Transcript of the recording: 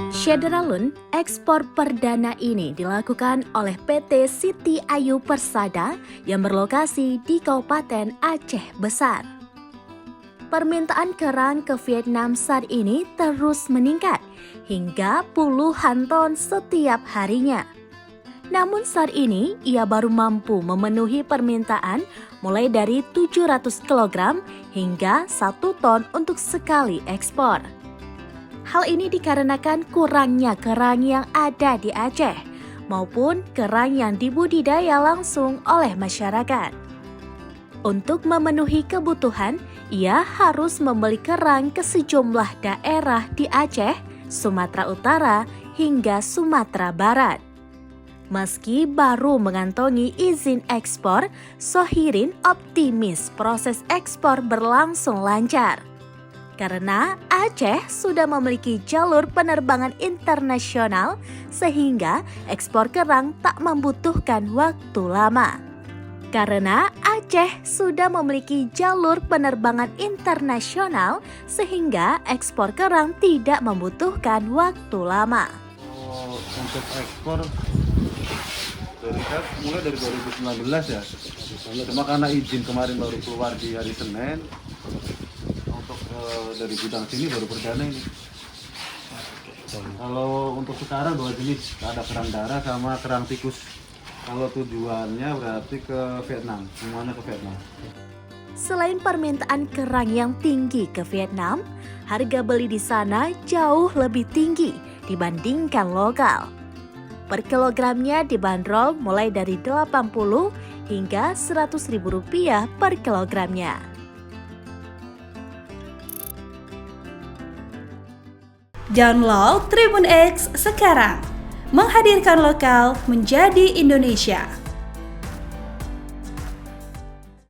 Syederalun, ekspor perdana ini dilakukan oleh PT Siti Ayu Persada yang berlokasi di Kabupaten Aceh Besar. Permintaan kerang ke Vietnam saat ini terus meningkat hingga puluhan ton setiap harinya. Namun saat ini ia baru mampu memenuhi permintaan mulai dari 700 kg hingga 1 ton untuk sekali ekspor. Hal ini dikarenakan kurangnya kerang yang ada di Aceh maupun kerang yang dibudidaya langsung oleh masyarakat. Untuk memenuhi kebutuhan, ia harus membeli kerang ke sejumlah daerah di Aceh, Sumatera Utara, hingga Sumatera Barat. Meski baru mengantongi izin ekspor, Sohirin optimis proses ekspor berlangsung lancar. Karena Aceh sudah memiliki jalur penerbangan internasional sehingga ekspor kerang tak membutuhkan waktu lama. Karena Aceh sudah memiliki jalur penerbangan internasional sehingga ekspor kerang tidak membutuhkan waktu lama. Untuk ekspor mulai dari 2019 ya. Cuma karena izin kemarin baru keluar di hari Senin. Dari gudang sini baru perdana ini. Kalau untuk sekarang 2 jenis, ada kerang darah sama kerang tikus. Kalau tujuannya berarti ke Vietnam, semuanya ke Vietnam. Selain permintaan kerang yang tinggi ke Vietnam, harga beli di sana jauh lebih tinggi dibandingkan lokal. Per kilogramnya dibanderol mulai dari 80 hingga Rp100.000 per kilogramnya. Download Tribun X sekarang, menghadirkan lokal menjadi Indonesia.